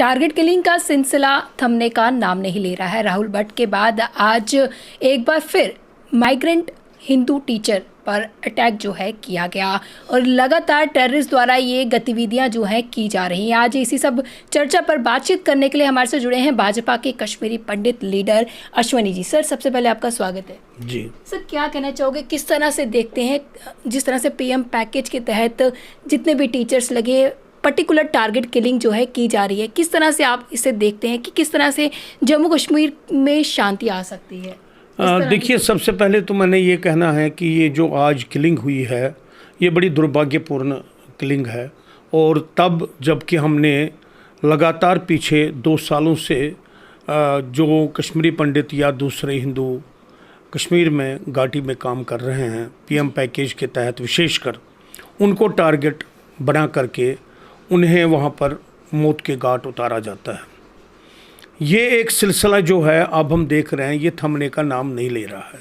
Target killing का सिलसिला थमने का नाम नहीं ले रहा है। राहुल भट्ट के बाद आज एक बार फिर माइग्रेंट हिंदू टीचर पर अटैक जो है किया गया और लगातार टेररिस्ट द्वारा ये गतिविधियां जो हैं की जा रही हैं। आज इसी सब चर्चा पर बातचीत करने के लिए हमारे से जुड़े हैं भाजपा के कश्मीरी पंडित लीडर अश्वनी जी। सर, सबसे पहले आपका स्वागत है। जी सर, क्या कहना चाहोगे, किस तरह से देखते हैं जिस तरह से पीएम पैकेज के तहत जितने भी टीचर्स लगे पर्टिकुलर टारगेट किलिंग जो है की जा रही है, किस तरह से आप इसे देखते हैं कि किस तरह से जम्मू कश्मीर में शांति आ सकती है? देखिए, सबसे पहले तो मैंने ये कहना है कि ये जो आज किलिंग हुई है ये बड़ी दुर्भाग्यपूर्ण किलिंग है। और तब जबकि हमने लगातार पीछे 2 सालों से जो कश्मीरी पंडित या दूसरे हिंदू कश्मीर में घाटी में काम कर रहे हैं, पीएम पैकेज के तहत विशेषकर उनको टारगेट बना करके उन्हें वहाँ पर मौत के घाट उतारा जाता है। ये एक सिलसिला जो है अब हम देख रहे हैं, ये थमने का नाम नहीं ले रहा है।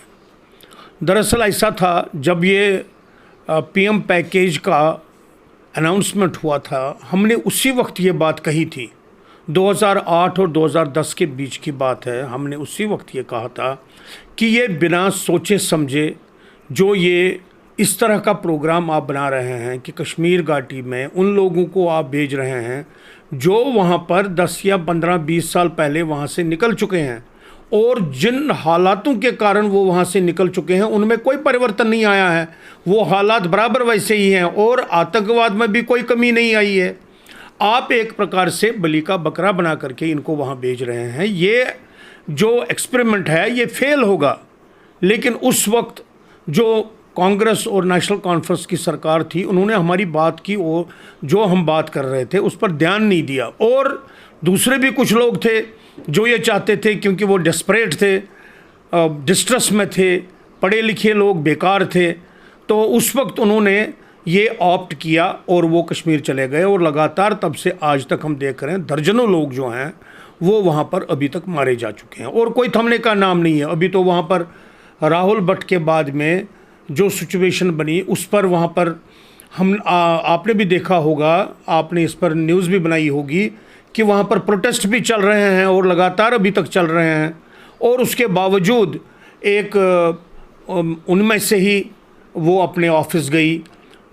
दरअसल ऐसा था, जब ये पीएम पैकेज का अनाउंसमेंट हुआ था, हमने उसी वक्त ये बात कही थी। 2008 और 2010 के बीच की बात है। हमने उसी वक्त ये कहा था कि ये बिना सोचे समझे जो ये इस तरह का प्रोग्राम आप बना रहे हैं कि कश्मीर घाटी में उन लोगों को आप भेज रहे हैं जो वहाँ पर 10 या 15-20 साल पहले वहाँ से निकल चुके हैं, और जिन हालातों के कारण वो वहाँ से निकल चुके हैं उनमें कोई परिवर्तन नहीं आया है। वो हालात बराबर वैसे ही हैं और आतंकवाद में भी कोई कमी नहीं आई है। आप एक प्रकार से बलि का बकरा बना करके इनको वहाँ भेज रहे हैं। ये जो एक्सपेरिमेंट है ये फेल होगा। लेकिन उस वक्त जो कांग्रेस और नेशनल कॉन्फ्रेंस की सरकार थी, उन्होंने हमारी बात की और जो हम बात कर रहे थे उस पर ध्यान नहीं दिया। और दूसरे भी कुछ लोग थे जो ये चाहते थे, क्योंकि वो डेस्परेट थे, डिस्ट्रेस में थे, पढ़े लिखे लोग बेकार थे, तो उस वक्त उन्होंने ये ऑप्ट किया और वो कश्मीर चले गए। और लगातार तब से आज तक हम देख रहे हैं दर्जनों लोग जो हैं वो वहाँ पर अभी तक मारे जा चुके हैं और कोई थमने का नाम नहीं है। अभी तो वहाँ पर राहुल भट्ट के बाद में जो सिचुएशन बनी उस पर वहाँ पर आपने भी देखा होगा, आपने इस पर न्यूज़ भी बनाई होगी कि वहाँ पर प्रोटेस्ट भी चल रहे हैं और लगातार अभी तक चल रहे हैं। और उसके बावजूद एक उनमें से ही वो अपने ऑफिस गई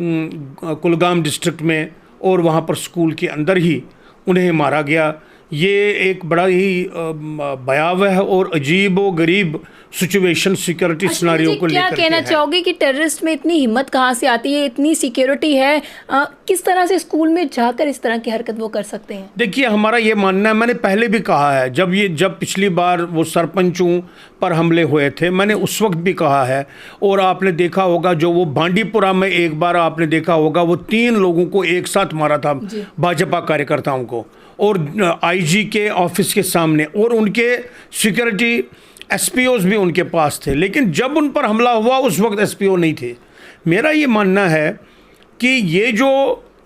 कुलगाम डिस्ट्रिक्ट में और वहाँ पर स्कूल के अंदर ही उन्हें मारा गया। ये एक बड़ा ही भयावह और अजीब व गरीब सिचुएशन सिक्योरिटी सिनारियो को लेकर क्या कहना चाहोगे कि टेररिस्ट में इतनी हिम्मत कहाँ से आती है, इतनी सिक्योरिटी है, किस तरह से स्कूल में जाकर इस तरह की हरकत वो कर सकते हैं? देखिए, हमारा ये मानना है, मैंने पहले भी कहा है, जब पिछली बार वो सरपंचों पर हमले हुए थे, मैंने उस वक्त भी कहा है। और आपने देखा होगा जो वो बांडीपुरा में एक बार आपने देखा होगा वो 3 लोगों को एक साथ मारा था, भाजपा कार्यकर्ताओं को, और आईजी के ऑफिस के सामने, और उनके सिक्योरिटी एसपीओज भी उनके पास थे। लेकिन जब उन पर हमला हुआ उस वक्त एसपीओ नहीं थे। मेरा ये मानना है कि ये जो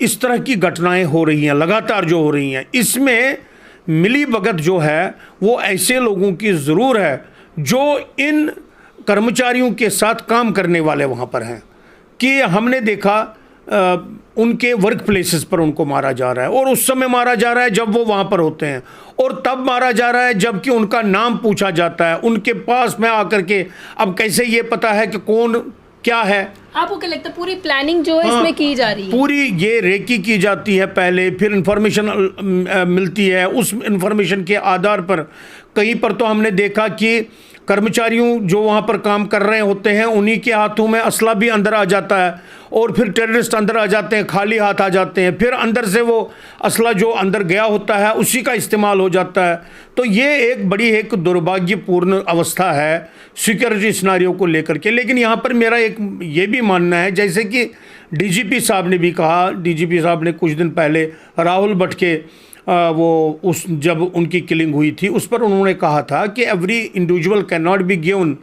इस तरह की घटनाएं हो रही हैं, लगातार जो हो रही हैं, इसमें मिली भगत जो है वो ऐसे लोगों की ज़रूर है जो इन कर्मचारियों के साथ काम करने वाले वहाँ पर हैं। कि हमने देखा उनके वर्क प्लेसेस पर उनको मारा जा रहा है, और उस समय मारा जा रहा है जब वो वहाँ पर होते हैं, और तब मारा जा रहा है जबकि उनका नाम पूछा जाता है उनके पास में आकर के। अब कैसे ये पता है कि कौन क्या है? आपको क्या लगता है पूरी प्लानिंग जो है इसमें की जा रही है? पूरी ये रेकी की जाती है पहले, फिर इंफॉर्मेशन मिलती है। उस इंफॉर्मेशन के आधार पर कहीं पर तो हमने देखा कि कर्मचारियों जो वहाँ पर काम कर रहे होते हैं उन्हीं के हाथों में असला भी अंदर आ जाता है, और फिर टेररिस्ट अंदर आ जाते हैं, खाली हाथ आ जाते हैं, फिर अंदर से वो असला जो अंदर गया होता है उसी का इस्तेमाल हो जाता है। तो ये एक बड़ी एक दुर्भाग्यपूर्ण अवस्था है सिक्योरिटी सिनारियो को लेकर के। लेकिन यहाँ पर मेरा एक ये भी मानना है, जैसे कि डीजीपी साहब ने भी कहा, डीजीपी साहब ने कुछ दिन पहले राहुल भट्ट के जब उनकी किलिंग हुई थी उस पर उन्होंने कहा था कि every individual can not be given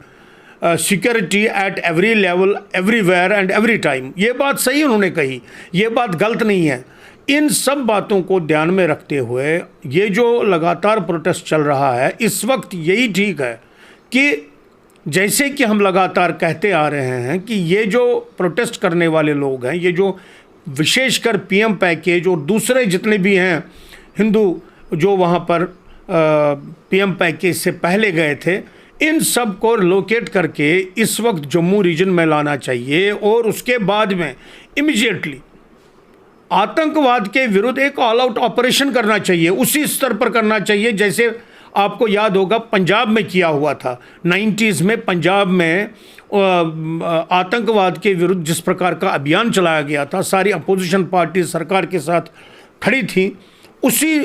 security at every level everywhere and every time. ये बात सही उन्होंने कही, ये बात गलत नहीं है। इन सब बातों को ध्यान में रखते हुए ये जो लगातार प्रोटेस्ट चल रहा है इस वक्त यही ठीक है कि जैसे कि हम लगातार कहते आ रहे हैं कि ये जो प्रोटेस्ट करने वाले लोग हैं, ये जो विशेषकर पीएम पैकेज और दूसरे जितने भी हैं हिंदू जो वहाँ पर पीएम पैकेज से पहले गए थे, इन सब को लोकेट करके इस वक्त जम्मू रीजन में लाना चाहिए और उसके बाद में इमीडिएटली आतंकवाद के विरुद्ध एक ऑल आउट ऑपरेशन करना चाहिए, उसी स्तर पर करना चाहिए जैसे आपको याद होगा पंजाब में किया हुआ था। 90s में पंजाब में आतंकवाद के विरुद्ध जिस प्रकार का अभियान चलाया गया था, सारी अपोजिशन पार्टी सरकार के साथ खड़ी थी, उसी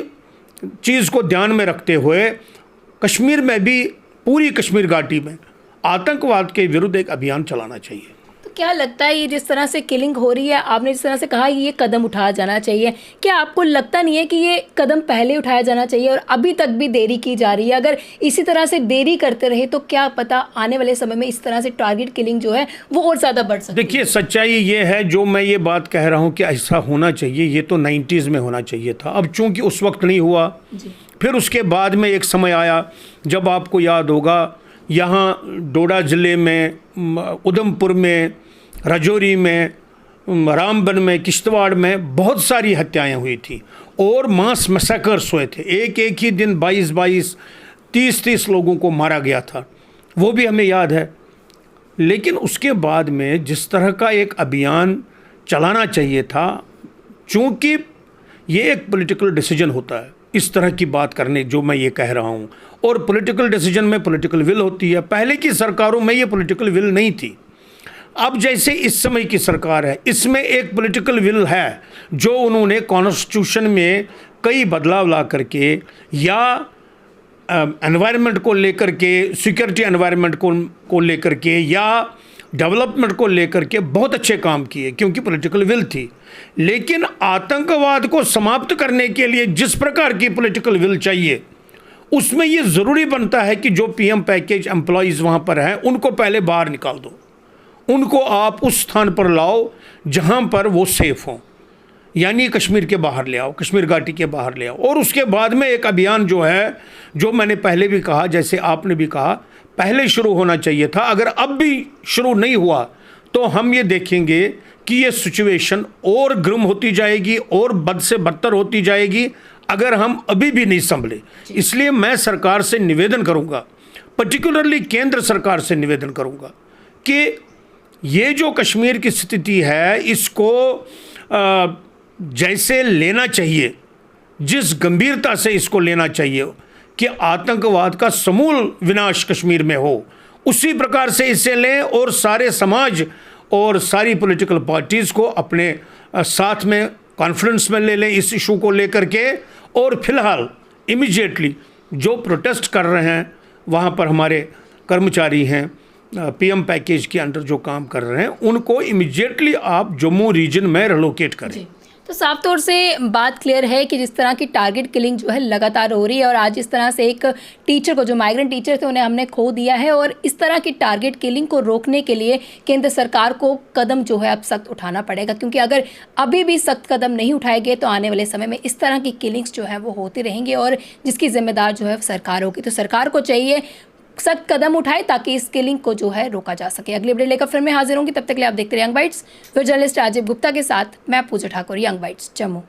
चीज़ को ध्यान में रखते हुए कश्मीर में भी, पूरी कश्मीर घाटी में आतंकवाद के विरुद्ध एक अभियान चलाना चाहिए। तो क्या लगता है ये जिस तरह से किलिंग हो रही है, आपने जिस तरह से कहा ये कदम उठाया जाना चाहिए, क्या आपको लगता नहीं है कि ये कदम पहले उठाया जाना चाहिए और अभी तक भी देरी की जा रही है? अगर इसी तरह से देरी करते रहे तो क्या पता आने वाले समय में इस तरह से टारगेट किलिंग जो है वो और ज़्यादा बढ़ सकती है। देखिए, सच्चाई ये है, जो मैं ये बात कह रहा हूँ कि ऐसा होना चाहिए, ये तो 90s में होना चाहिए था। अब चूंकि उस वक्त नहीं हुआ, फिर उसके बाद में एक समय आया जब आपको याद होगा यहाँ डोडा ज़िले में, उधमपुर में, राजौरी में, रामबन में, किश्तवाड़ में बहुत सारी हत्याएं हुई थी और मास मैसेकर्स हुए थे। एक एक ही दिन 22-22, 30-30 लोगों को मारा गया था, वो भी हमें याद है। लेकिन उसके बाद में जिस तरह का एक अभियान चलाना चाहिए था, चूँकि ये एक पॉलिटिकल डिसीजन होता है इस तरह की बात करने, जो मैं ये कह रहा हूँ, और पॉलिटिकल डिसीजन में पॉलिटिकल विल होती है। पहले की सरकारों में ये पॉलिटिकल विल नहीं थी। अब जैसे इस समय की सरकार है, इसमें एक पॉलिटिकल विल है, जो उन्होंने कॉन्स्टिट्यूशन में कई बदलाव ला करके या एनवायरनमेंट को लेकर के, सिक्योरिटी एनवायरनमेंट को लेकर के या डेवलपमेंट को लेकर के बहुत अच्छे काम किए, क्योंकि पॉलिटिकल विल थी। लेकिन आतंकवाद को समाप्त करने के लिए जिस प्रकार की पॉलिटिकल विल चाहिए, उसमें ये ज़रूरी बनता है कि जो पीएम पैकेज एम्प्लॉयज़ वहाँ पर हैं उनको पहले बाहर निकाल दो, उनको आप उस स्थान पर लाओ जहाँ पर वो सेफ़ हों, यानी कश्मीर के बाहर ले आओ, कश्मीर घाटी के बाहर ले आओ। और उसके बाद में एक अभियान जो है, जो मैंने पहले भी कहा, जैसे आपने भी कहा, पहले शुरू होना चाहिए था। अगर अब भी शुरू नहीं हुआ तो हम ये देखेंगे कि ये सिचुएशन और गर्म होती जाएगी और बद से बदतर होती जाएगी अगर हम अभी भी नहीं संभले। इसलिए मैं सरकार से निवेदन करूंगा, पर्टिकुलरली केंद्र सरकार से निवेदन करूंगा कि ये जो कश्मीर की स्थिति है, इसको जैसे लेना चाहिए, जिस गंभीरता से इसको लेना चाहिए कि आतंकवाद का समूल विनाश कश्मीर में हो, उसी प्रकार से इसे लें और सारे समाज और सारी पॉलिटिकल पार्टीज़ को अपने साथ में कॉन्फ्रेंस में ले लें इस इशू को लेकर के। और फिलहाल इमीडिएटली जो प्रोटेस्ट कर रहे हैं, वहाँ पर हमारे कर्मचारी हैं, पीएम पैकेज के अंडर जो काम कर रहे हैं, उनको इमीडिएटली आप जम्मू रीजन में रिलोकेट करें। तो साफ तौर से बात क्लियर है कि जिस तरह की टारगेट किलिंग जो है लगातार हो रही है और आज इस तरह से एक टीचर को, जो माइग्रेंट टीचर थे, उन्हें हमने खो दिया है, और इस तरह की टारगेट किलिंग को रोकने के लिए केंद्र सरकार को कदम जो है अब सख्त उठाना पड़ेगा, क्योंकि अगर अभी भी सख्त कदम नहीं उठाए गए तो आने वाले समय में इस तरह की किलिंग्स जो है वो होती रहेंगी और जिसकी जिम्मेदार जो है सरकार होगी। तो सरकार को चाहिए सख्त कदम उठाए ताकि इस किलिंग को जो है रोका जा सके। अगली अपडेट लेकर फिर मैं हाजिर होंगी, तब तक के लिए आप देखते रहिए यंग बाइट्स। फिर जर्नलिस्ट राजीव गुप्ता के साथ मैं पूजा ठाकुर, यंग बाइट्स, जम्मू।